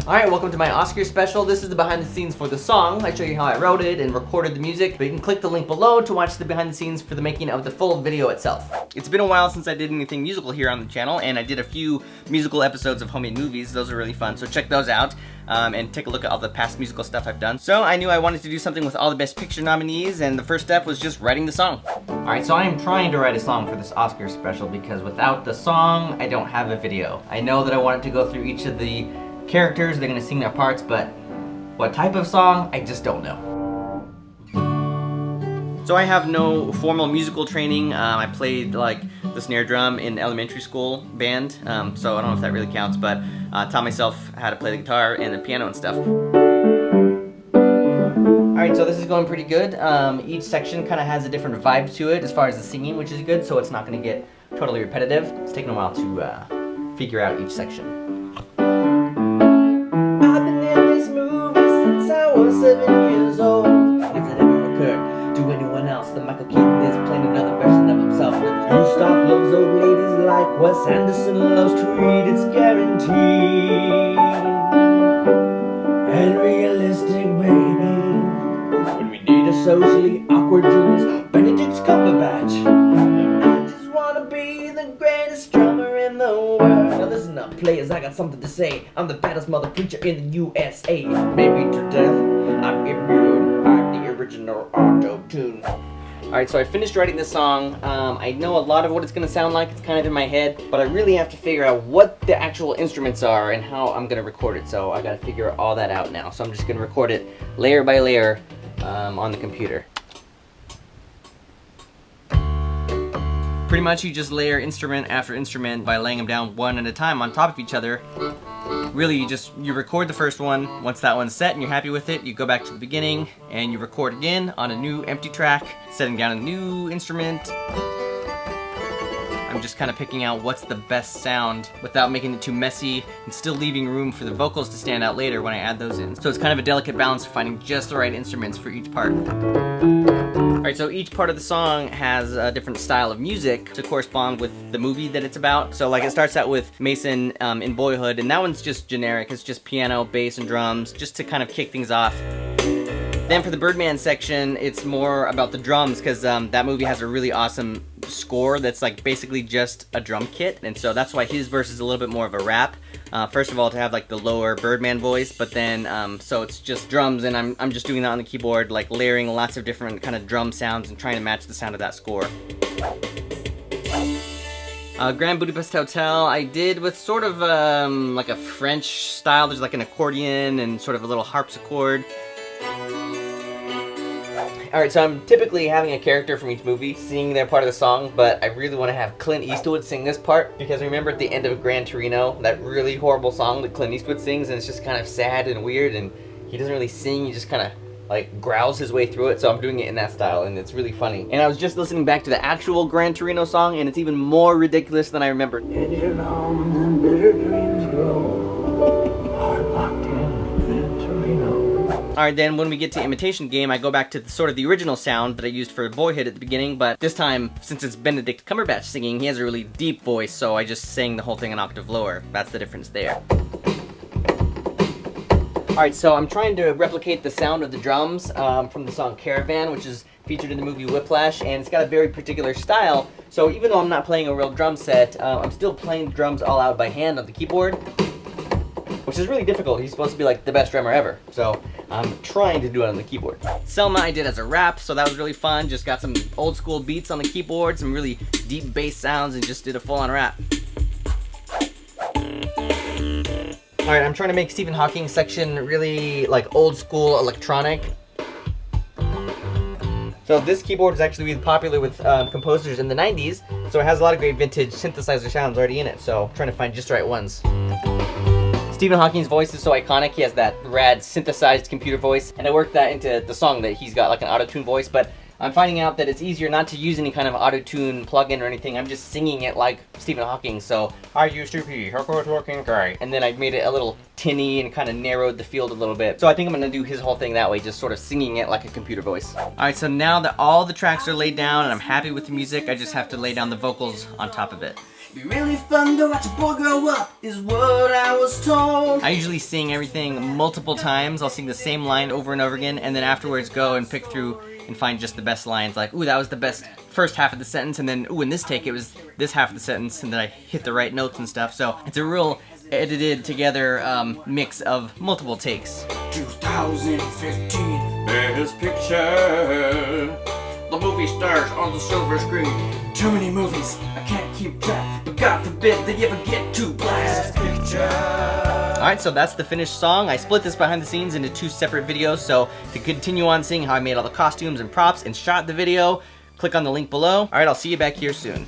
Alright, welcome to my Oscar special. This is the behind the scenes for the song. I show you how I wrote it and recorded the music, but you can click the link below to watch the behind the scenes for the making of the full video itself. It's been a while since I did anything musical here on the channel, and I did a few musical episodes of homemade movies. Those are really fun, so check those out. And take a look at all the past musical stuff I've done. So I knew I wanted to do something with all the Best Picture nominees, and the first step was just writing the song. Alright, so I am trying to write a song for this Oscar special because without the song, I don't have a video. I know that I wanted to go through each of the characters, they're gonna sing their parts, but what type of song, I just don't know. So I have no formal musical training. I played like the snare drum in elementary school band, so I don't know if that really counts, but taught myself how to play the guitar and the piano and stuff. Alright, so this is going pretty good. Each section kind of has a different vibe to it as far as the singing, which is good, so it's not going to get totally repetitive. It's taken a while to figure out each section. I've been in this movie since I was 7 years old. If it ever occurred to anyone else that Michael Keaton is playing another version of himself. Gustav loves old ladies like Wes Anderson loves to read, it's guaranteed. And realistic, baby. When we need a socially awkward genius, Benedict Cumberbatch. I just wanna be the greatest drummer in the world. Now listen up, players, I got something to say. I'm the baddest mother preacher in the USA. Maybe to death, I'm immune. I'm the original auto-tune. Alright, so I finished writing this song. I know a lot of what it's going to sound like. It's kind of in my head, but I really have to figure out what the actual instruments are and how I'm going to record it. So I got to figure all that out now. So I'm just going to record it layer by layer on the computer. Pretty much you just layer instrument after instrument by laying them down one at a time on top of each other. Really, you record the first one. Once that one's set and you're happy with it, you go back to the beginning and you record again on a new empty track, setting down a new instrument. I'm just kind of picking out what's the best sound without making it too messy and still leaving room for the vocals to stand out later when I add those in. So it's kind of a delicate balance of finding just the right instruments for each part. Alright, so each part of the song has a different style of music to correspond with the movie that it's about. So like it starts out with Mason in Boyhood, and that one's just generic. It's just piano, bass, and drums, just to kind of kick things off. Then for the Birdman section, it's more about the drums, because that movie has a really awesome score that's like basically just a drum kit, and so that's why his verse is a little bit more of a rap. First of all, to have like the lower Birdman voice, but then so it's just drums, and I'm just doing that on the keyboard, like layering lots of different kind of drum sounds and trying to match the sound of that score. Grand Budapest Hotel I did with sort of like a French style. There's like an accordion and sort of a little harpsichord. Alright, so I'm typically having a character from each movie singing their part of the song, but I really want to have Clint Eastwood sing this part, because remember at the end of Gran Torino, that really horrible song that Clint Eastwood sings, and it's just kind of sad and weird, and he doesn't really sing, he just kind of like growls his way through it, so I'm doing it in that style, and it's really funny. And I was just listening back to the actual Gran Torino song, and it's even more ridiculous than I remembered. In your arms and bitter dreams grow, heart locked in Gran Torino. Alright, then when we get to Imitation Game, I go back to the original sound that I used for Boyhood at the beginning, but this time, since it's Benedict Cumberbatch singing, he has a really deep voice, so I just sang the whole thing an octave lower. That's the difference there. Alright, so I'm trying to replicate the sound of the drums from the song Caravan, which is featured in the movie Whiplash, and it's got a very particular style, so even though I'm not playing a real drum set, I'm still playing the drums all out by hand on the keyboard, which is really difficult. He's supposed to be like the best drummer ever, so I'm trying to do it on the keyboard. Selma I did as a rap, so that was really fun. Just got some old school beats on the keyboard, some really deep bass sounds, and just did a full-on rap. Alright, I'm trying to make Stephen Hawking's section really like old school electronic. So this keyboard is actually really popular with composers in the 90s, so it has a lot of great vintage synthesizer sounds already in it, so I'm trying to find just the right ones. Stephen Hawking's voice is so iconic. He has that rad synthesized computer voice, and I worked that into the song that he's got like an auto-tune voice, but I'm finding out that it's easier not to use any kind of auto-tune plugin or anything. I'm just singing it like Stephen Hawking, so I used to be hardworking guy. And then I made it a little tinny and kind of narrowed the field a little bit. So I think I'm gonna do his whole thing that way, just sort of singing it like a computer voice. Alright, so now that all the tracks are laid down and I'm happy with the music, I just have to lay down the vocals on top of it. Be really fun to watch a boy grow up, is what I was told. I usually sing everything multiple times. I'll sing the same line over and over again, and then afterwards go and pick through and find just the best lines. Like, ooh, that was the best first half of the sentence, and then, ooh, in this take it was this half of the sentence, and then I hit the right notes and stuff. So it's a real edited together mix of multiple takes. 2015 Best Picture. The movie stars on the silver screen. Too many movies, I can't keep track, but God forbid they ever get to Best Picture. Alright, so that's the finished song. I split this behind the scenes into 2 separate videos, so to continue on seeing how I made all the costumes and props and shot the video, click on the link below. Alright, I'll see you back here soon.